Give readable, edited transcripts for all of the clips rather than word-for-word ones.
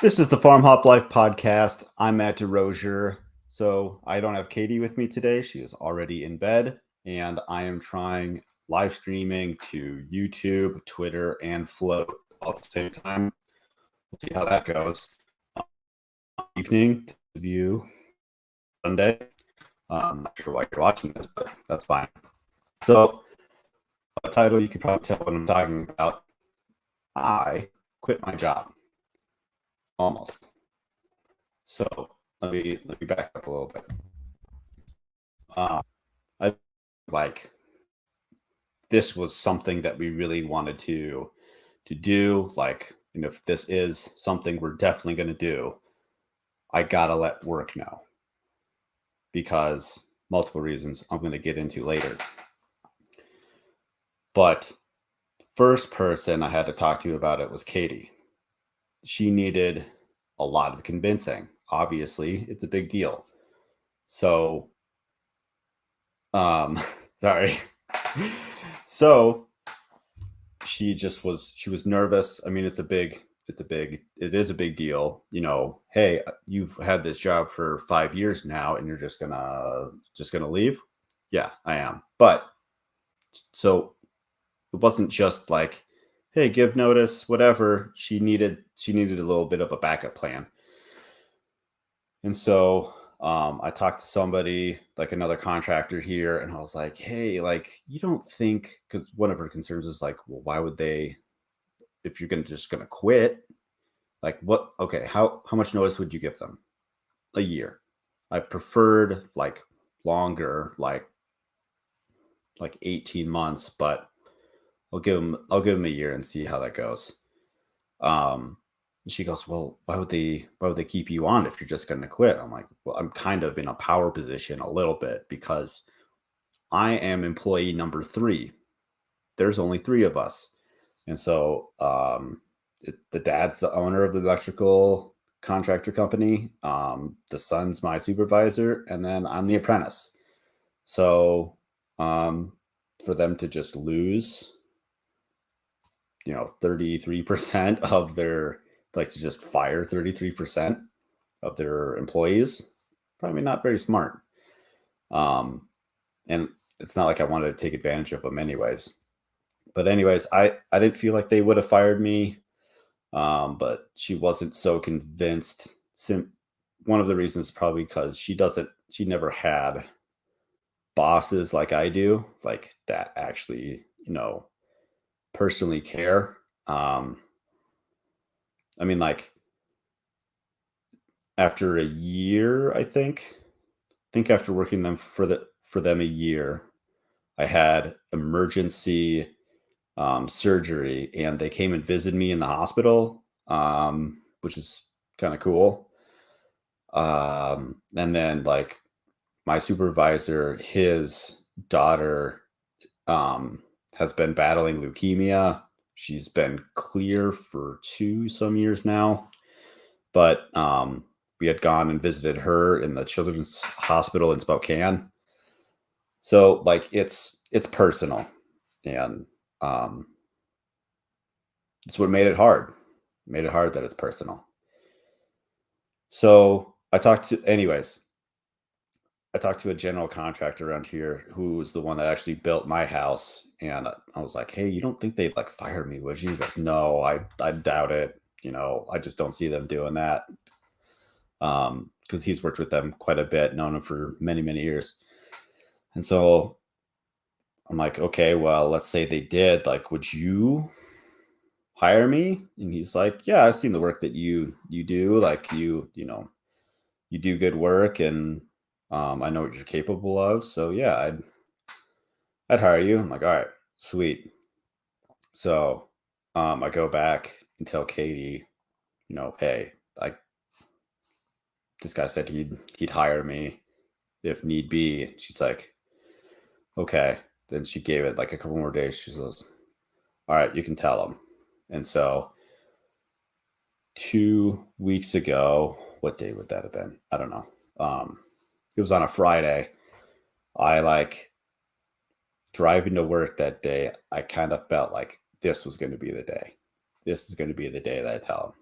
This is the Farm Hop Life podcast. I'm Matt DeRozier. So I don't have Katie with me today. She is already in bed, and I am trying live streaming to YouTube, Twitter, and Float all at the same time. We'll see how that goes. Evening to view Sunday. I'm not sure why you're watching this, but that's fine. So, a title you could probably tell what I'm talking about. I quit my job. Almost. So let me back up a little bit. I like this was something that we really wanted to do. Like, if this is something we're definitely going to do, I gotta let work know because multiple reasons I'm going to get into later. But first person I had to talk to about it was Katie. She needed a lot of convincing. Obviously, it's a big deal. So, sorry. So she was nervous. I mean, it is a big deal. Hey, you've had this job for 5 years now, and you're just gonna leave. Yeah, I am. But so it wasn't just like, hey, give notice, whatever. She needed a little bit of a backup plan. And so I talked to somebody, like another contractor here, and I was like, hey, like, you don't think, because one of her concerns is like, well, why would they, if you're just gonna quit, like what, okay, how much notice would you give them? A year. I preferred like longer, like 18 months, but I'll give them a year and see how that goes. And she goes, well, why would they keep you on if you're just going to quit? I'm like, well, I'm kind of in a power position a little bit because I am employee number 3. There's only 3 of us. And so the dad's the owner of the electrical contractor company. The son's my supervisor, and then I'm the apprentice. So for them to just lose, 33% of their, like, to just fire 33% of their employees, probably not very smart. And it's not like I wanted to take advantage of them anyways. But anyways, I didn't feel like they would have fired me. But she wasn't so convinced. One of the reasons probably because she never had bosses like I do, like that actually, personally care. I mean, like, after a year, I think after working them for them a year, I had emergency surgery, and they came and visited me in the hospital, which is kind of cool. And then, like, my supervisor, his daughter has been battling leukemia. She's been clear for some years now, but we had gone and visited her in the children's hospital in Spokane. So, like, it's personal, and um, it's what made it hard. Made it hard that it's personal. So I talked to a general contractor around here who was the one that actually built my house, and I was like, "Hey, you don't think they'd like fire me, would you?" He goes, "No, I doubt it. I just don't see them doing that." Because he's worked with them quite a bit, known him for many, many years. And so I'm like, "Okay, well, let's say they did. Like, would you hire me?" And he's like, "Yeah, I've seen the work that you do. Like, you do good work, and I know what you're capable of. So yeah, I'd hire you." I'm like, "All right, sweet." So I go back and tell Katie, "Hey, like, this guy said he'd hire me if need be." She's like, "Okay." Then she gave it like a couple more days. She says, "All right, you can tell him." And so 2 weeks ago, what day would that have been? I don't know. It was on a Friday. I, like, driving to work that day, I kind of felt like this was going to be the day. This is going to be the day that I tell him.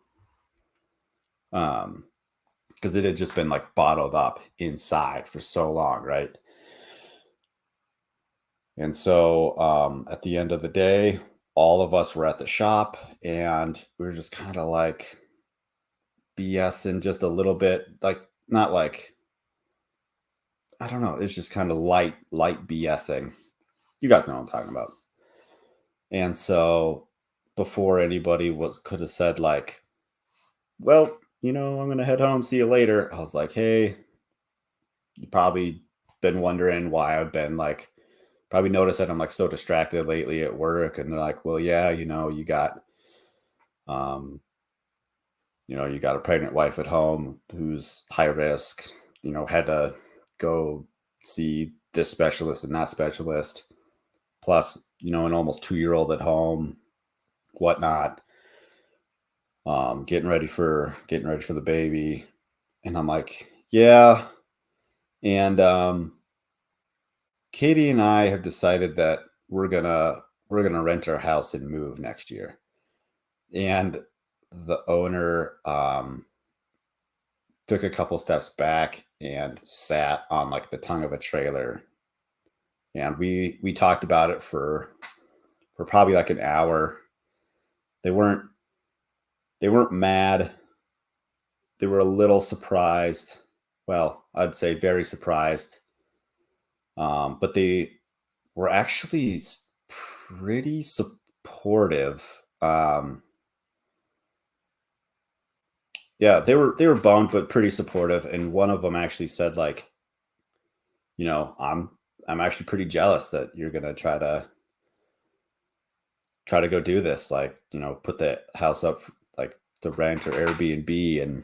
Because it had just been like bottled up inside for so long, right? And so at the end of the day, all of us were at the shop and we were just kind of like BSing just a little bit, like not like I don't know, it's just kind of light BSing. You guys know what I'm talking about. And so before anybody was could have said like, well, I'm gonna head home, see you later. I was like, hey, you probably been wondering why I've been like probably noticed that I'm like so distracted lately at work. And they're like, well, yeah, um, you got a pregnant wife at home who's high risk, had to go see this specialist and that specialist, plus, an almost 2-year-old at home, whatnot, getting ready for the baby. And I'm like, yeah. And Katie and I have decided that we're gonna rent our house and move next year. And the owner took a couple steps back and sat on like the tongue of a trailer. And we talked about it for probably like an hour. They weren't they weren't mad. They were a little surprised. Well, I'd say very surprised. But they were actually pretty supportive. Yeah, they were bummed, but pretty supportive. And one of them actually said, like, I'm actually pretty jealous that you're gonna try to go do this. Like, put the house up like to rent or Airbnb and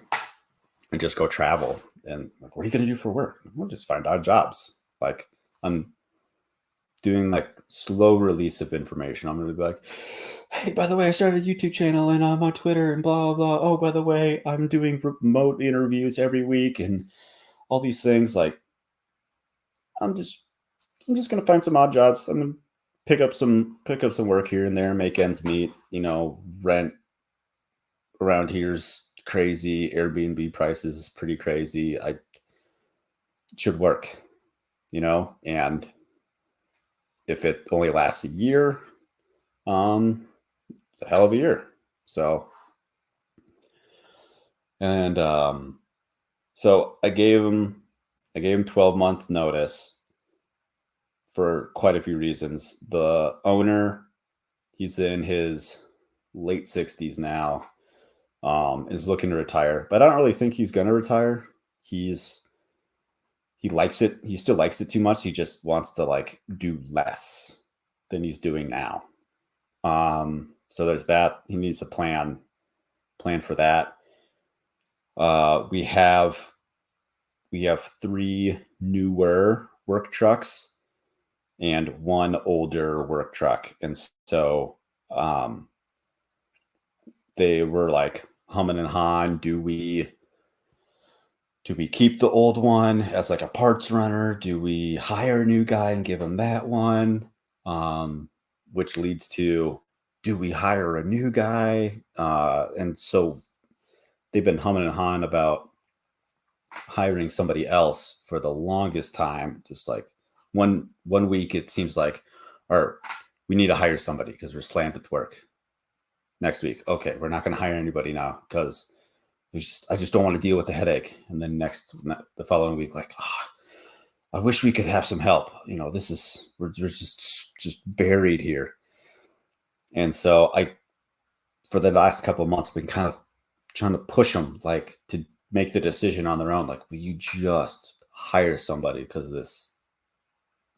just go travel. And like, what are you gonna do for work? We'll just find odd jobs. Like, I'm doing like slow release of information. I'm gonna be like, hey, by the way, I started a YouTube channel and I'm on Twitter and blah blah. Oh, by the way, I'm doing remote interviews every week and all these things. Like, I'm just I'm just gonna find some odd jobs. I'm gonna pick up some work here and there, make ends meet. Rent around here's crazy. Airbnb prices is pretty crazy. I should work, and if it only lasts a year, it's a hell of a year. So, and so I gave him 12 months notice for quite a few reasons. The owner, he's in his late 60s now, is looking to retire, but I don't really think he's going to retire. He likes it. He still likes it too much. He just wants to like do less than he's doing now. So there's that. He needs a plan for that. We have 3 newer work trucks and 1 older work truck, and so they were like humming and hawing. Do we keep the old one as like a parts runner? Do we hire a new guy and give him that one? Which leads to, do we hire a new guy? And so they've been humming and hawing about hiring somebody else for the longest time. Just like one week, it seems like, or we need to hire somebody because we're slammed with work. Next week, okay, we're not going to hire anybody now because I just don't want to deal with the headache. And then the following week, like, I wish we could have some help. We're just buried here. And so for the last couple of months, been kind of trying to push them like to make the decision on their own. Like, will you just hire somebody because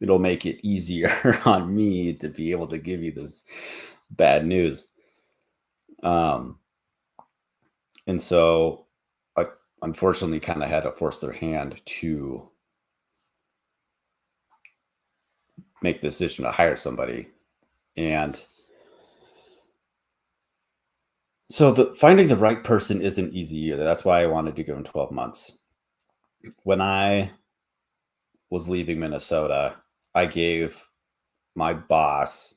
it'll make it easier on me to be able to give you this bad news. And so I unfortunately kind of had to force their hand to make the decision to hire somebody. And so finding the right person isn't easy either. That's why I wanted to go in 12 months. When I was leaving Minnesota, I gave my boss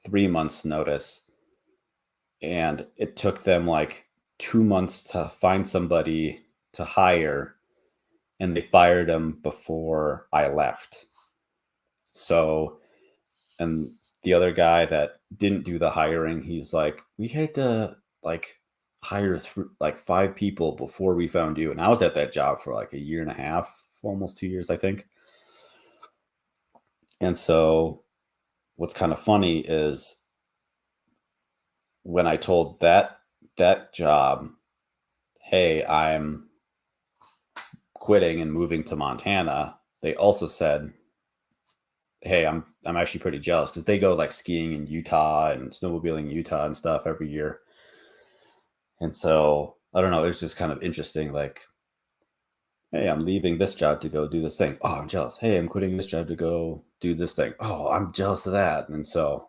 3 months notice, and it took them like 2 months to find somebody to hire, and they fired him before I left. So, and the other guy that didn't do the hiring, he's like, we had to like hire like 5 people before we found you. And I was at that job for like a year and a half, almost 2 years, I think. And so what's kind of funny is when I told that job, hey, I'm quitting and moving to Montana, they also said, hey, I'm actually pretty jealous because they go like skiing in Utah and snowmobiling in Utah and stuff every year. And so I don't know, it was just kind of interesting, like, hey, I'm leaving this job to go do this thing. Oh, I'm jealous. Hey, I'm quitting this job to go do this thing. Oh, I'm jealous of that. And so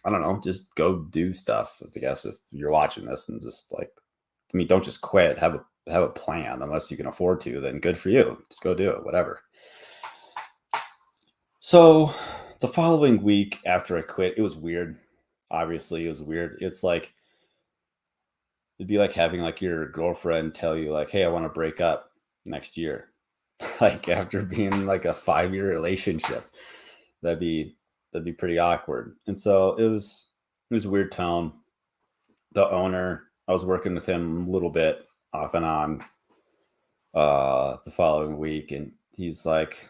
I don't know, just go do stuff. I guess if you're watching this and just like, I mean, don't just quit. Have a plan unless you can afford to. Then good for you. Just go do it. Whatever. So the following week after I quit, it was weird. Obviously, it was weird. It's like it'd be like having like your girlfriend tell you like, "Hey, I want to break up next year." Like after being like a 5-year relationship, that'd be pretty awkward. And so it was a weird tone. The owner, I was working with him a little bit off and on the following week, and he's like,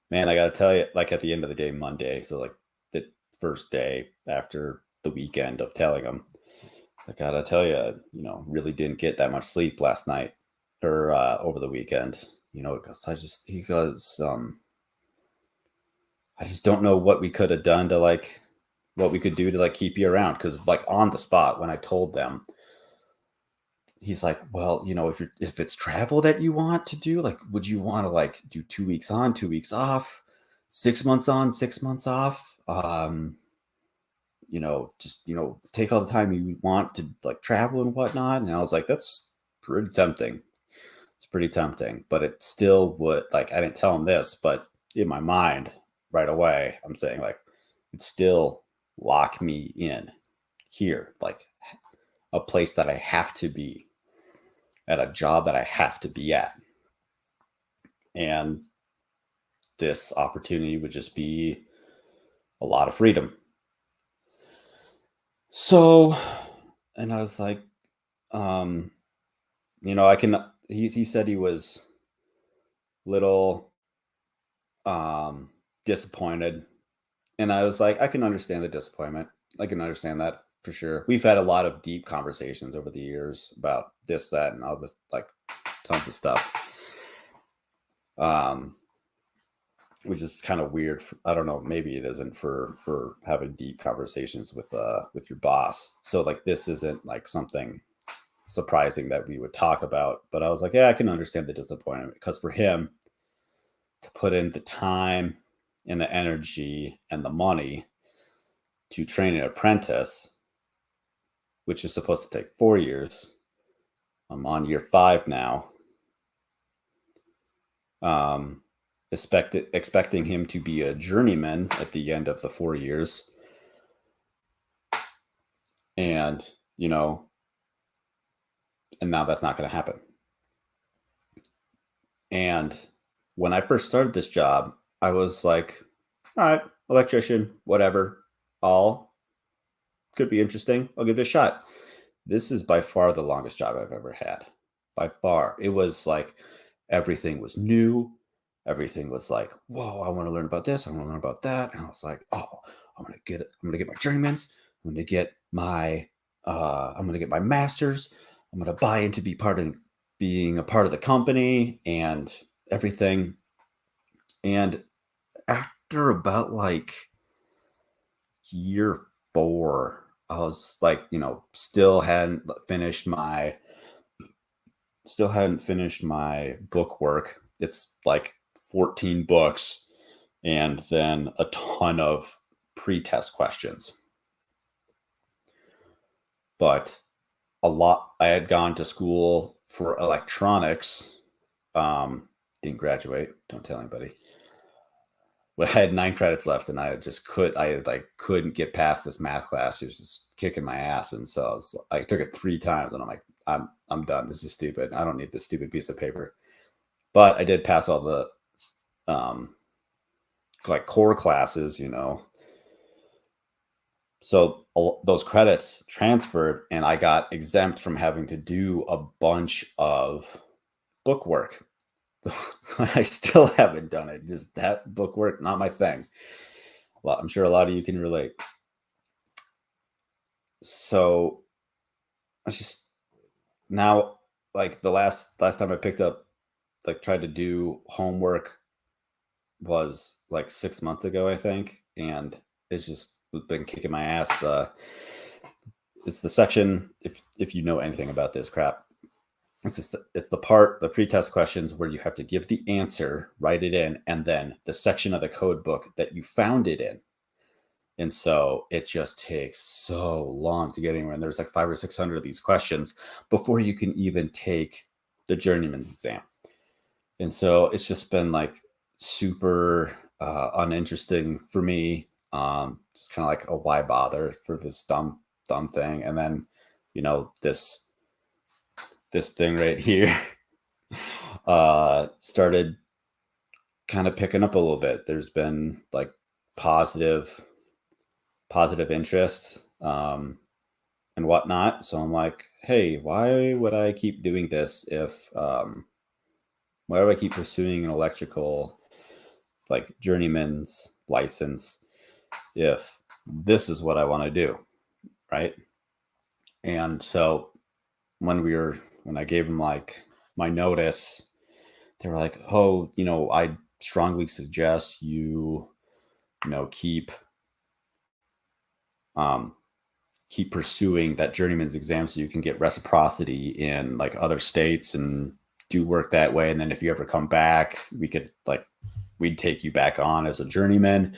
man, I gotta tell you, like at the end of the day, Monday, so like the first day after the weekend of telling him, I gotta tell you, really didn't get that much sleep last night or over the weekend, because I just don't know what we could have done to like what we could do to like keep you around, because like on the spot when I told them, he's like, well, if it's travel that you want to do, like, would you want to like do 2 weeks on, 2 weeks off, 6 months on, 6 months off? Just take all the time you want to like travel and whatnot. And I was like, that's pretty tempting. It's pretty tempting, but it still would like I didn't tell him this, but in my mind, right away, I'm saying like it still lock me in here, like a place that I have to be at, a job that I have to be at. And this opportunity would just be a lot of freedom. So, and I was like, um, I can, he said he was little, disappointed. And I was like, I can understand the disappointment. I can understand that for sure. We've had a lot of deep conversations over the years about this, that, and all the like tons of stuff. Which is kind of weird. I don't know. Maybe it isn't for having deep conversations with your boss. So like this isn't like something surprising that we would talk about. But I was like, yeah, I can understand the disappointment, because for him to put in the time and the energy and the money to train an apprentice, which is supposed to take 4 years. I'm on year 5 now. Expecting him to be a journeyman at the end of the 4 years. And, and now that's not going to happen. And when I first started this job, I was like, all right, electrician, whatever, all could be interesting. I'll give it a shot. This is by far the longest job I've ever had. By far. It was like everything was new. Everything was like, whoa, I want to learn about this. I want to learn about that. And I was like, oh, I'm gonna get my journeymans. I'm gonna get my master's. I'm gonna buy into being a part of the company and everything. And after about like year 4, I was like, still hadn't finished my book work. It's like 14 books and then a ton of pre-test questions. But I had gone to school for electronics. Didn't graduate, don't tell anybody. I had 9 credits left, and I couldn't get past this math class. She was just kicking my ass, and so I took it 3 times, and I'm like, I'm done. This is stupid. I don't need this stupid piece of paper. But I did pass all the um, like core classes, so those credits transferred, and I got exempt from having to do a bunch of book work. I still haven't done it. Just that book work, not my thing. Well, I'm sure a lot of you can relate. So I just now, like the last time I picked up, like tried to do homework was like 6 months ago, I think, and it's just been kicking my ass. It's the section, if you know anything about this crap. It's the pretest questions where you have to give the answer, write it in, and then the section of the code book that you found it in. And so it just takes so long to get anywhere. And there's like 500 or 600 of these questions before you can even take the journeyman's exam. And so it's just been like super uninteresting for me. Just kind of like, oh, why bother for this dumb thing? And then, this thing right here started kind of picking up a little bit. There's been like positive interest and whatnot. So I'm like, hey, why would I keep doing this if why do I keep pursuing an electrical like journeyman's license if this is what I want to do, right? And so when I gave them like my notice, they were like, oh, I strongly suggest keep keep pursuing that journeyman's exam so you can get reciprocity in like other states and do work that way. And then if you ever come back, we'd take you back on as a journeyman.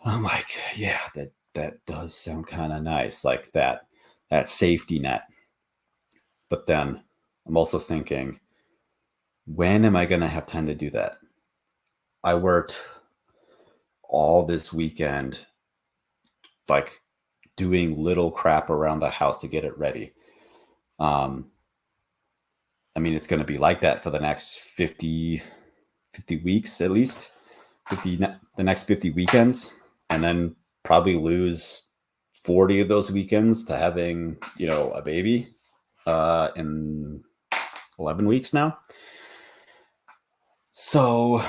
I'm like, yeah, that does sound kind of nice, like that safety net. But then I'm also thinking, when am I going to have time to do that? I worked all this weekend, like doing little crap around the house to get it ready. I mean, it's going to be like that for the next 50 weeks, at least the next 50 weekends, and then probably lose 40 of those weekends to having, a baby in 11 weeks now. So,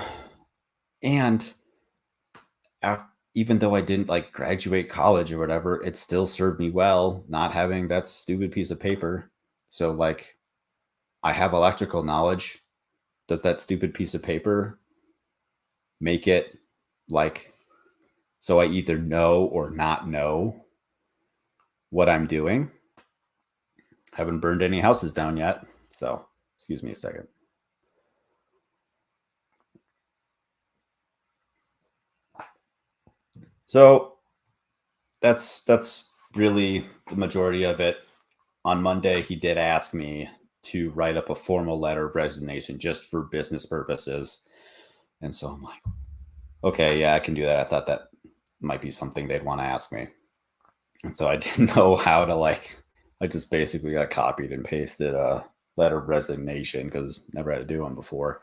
and even though I didn't like graduate college or whatever, it still served me well not having that stupid piece of paper. So like, I have electrical knowledge. Does that stupid piece of paper make it like, so I either know or not know what I'm doing? Haven't burned any houses down yet. So excuse me a second. So that's really the majority of it. On Monday, he did ask me to write up a formal letter of resignation just for business purposes. And so I'm like, okay, yeah, I can do that. I thought that might be something they'd want to ask me. And so I didn't know how to I just basically got copied and pasted a letter of resignation because never had to do one before.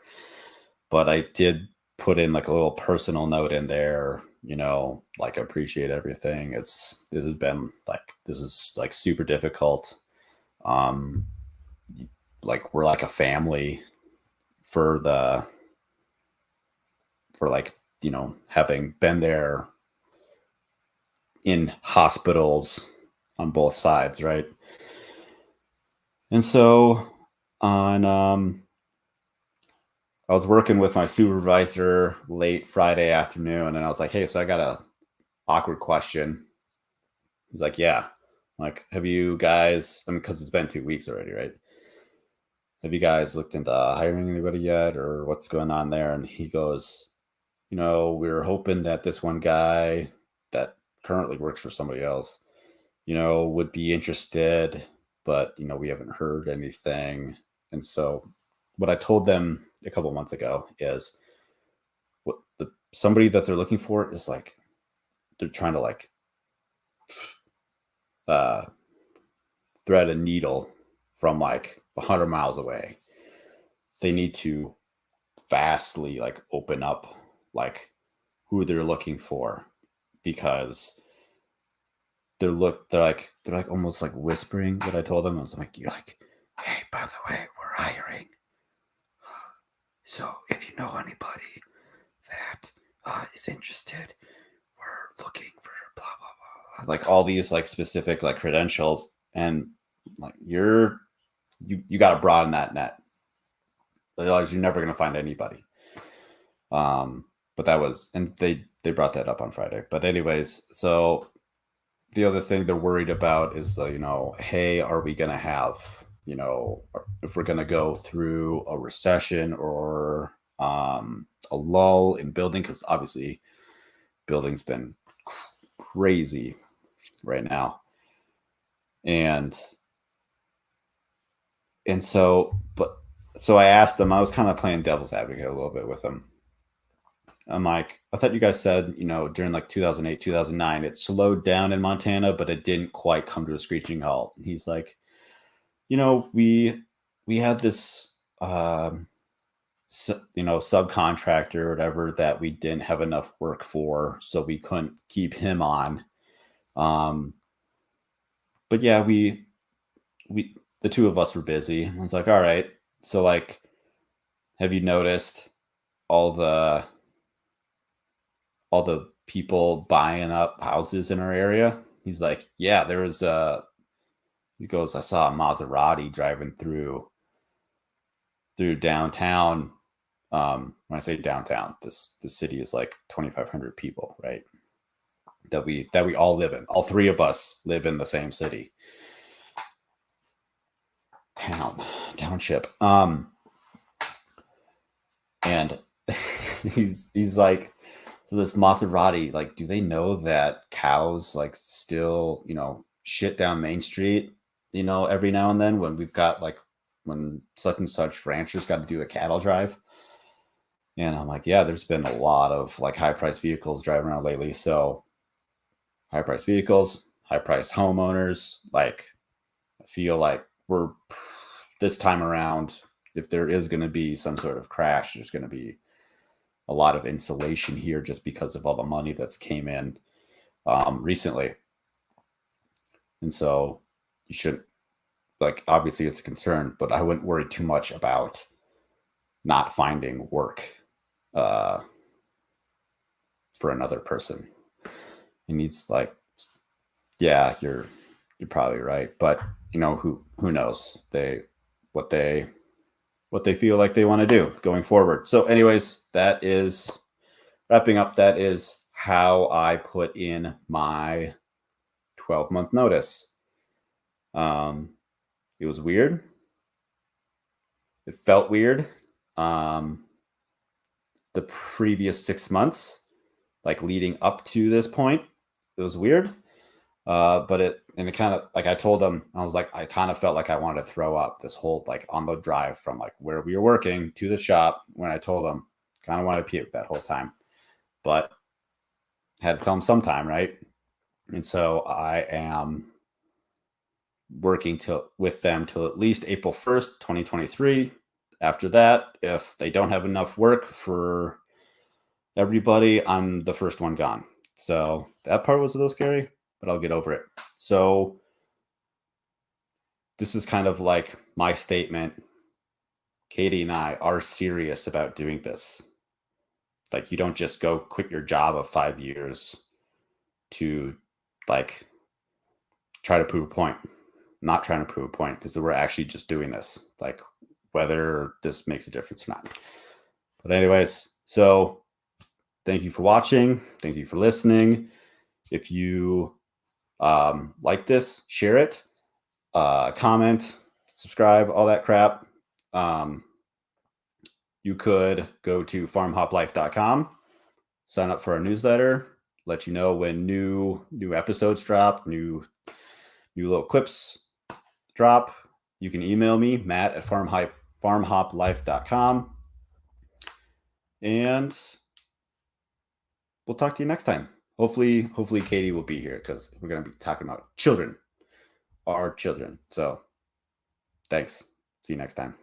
But I did put in like a little personal note in there, like appreciate everything. This is like super difficult. Like we're like a family for having been there in hospitals on both sides, right? And so on I was working with my supervisor late Friday afternoon, and I was like, hey, so I got a awkward question. He's like, yeah. I'm like, have you guys, because it's been 2 weeks already, right? Have you guys looked into hiring anybody yet, or what's going on there? And he goes, we were hoping that this one guy that currently works for somebody else, would be interested, but, we haven't heard anything. And so what I told them a couple months ago is what somebody that they're looking for is like they're trying to like uh, thread a needle from like 100 miles away. They need to vastly like open up like who they're looking for, because they're like almost like whispering what I told them. I was like, you're like, hey, by the way, we're hiring. So if you know anybody that is interested, we're looking for blah blah blah. Like all these like specific like credentials, and like you got to broaden that net. Otherwise, you're never gonna find anybody. But that was, and they brought that up on Friday. But anyways, so the other thing they're worried about is hey, are we gonna have if we're gonna go through a recession or a lull in building, because obviously building's been crazy right now, and so I asked them. I was kind of playing devil's advocate a little bit with them. I'm like, I thought you guys said, during like 2008, 2009, it slowed down in Montana, but it didn't quite come to a screeching halt. And he's like, we had this, subcontractor or whatever that we didn't have enough work for, so we couldn't keep him on. But yeah, we the two of us were busy. I was like, all right. So like, have you noticed all the people buying up houses in our area? He's like, yeah, there was he goes, I saw a Maserati driving through downtown. When I say downtown, the city is like 2,500 people, right? That we all live in. All three of us live in the same city. Township. And he's like, so this Maserati, like, do they know that cows like still, shit down Main Street, every now and then when we've got like when such and such ranchers got to do a cattle drive? And I'm like, yeah, there's been a lot of like high priced vehicles driving around lately. So high priced vehicles, high priced homeowners, like I feel like we're this time around, if there is going to be some sort of crash, there's going to be a lot of insulation here just because of all the money that's came in recently. And so you should, like, obviously it's a concern, but I wouldn't worry too much about not finding work for another person. And he's like, yeah, you're probably right. But who knows what they feel like they want to do going forward. So anyways, that is wrapping up. That is how I put in my 12-month notice. It was weird. It felt weird. The previous 6 months, like leading up to this point, it was weird. But it kind of, like I told them, I was like, I kind of felt like I wanted to throw up this whole, like on the drive from like where we were working to the shop. When I told them, kind of wanted to puke that whole time, but had to tell them sometime, right? And so I am working with them till at least April 1st, 2023. After that, if they don't have enough work for everybody, I'm the first one gone. So that part was a little scary, but I'll get over it. So this is kind of like my statement. Katie and I are serious about doing this. Like, you don't just go quit your job of 5 years to like try to prove a point. Not trying to prove a point, because we're actually just doing this, like whether this makes a difference or not. But anyways, so thank you for watching. Thank you for listening. If you like this, share it, comment, subscribe, all that crap. You could go to farmhoplife.com, sign up for our newsletter, let you know when new episodes drop, new little clips drop. You can email me, Matt at farmhoplife.com. And we'll talk to you next time. Hopefully Katie will be here because we're gonna be talking about children, our children. So thanks. See you next time.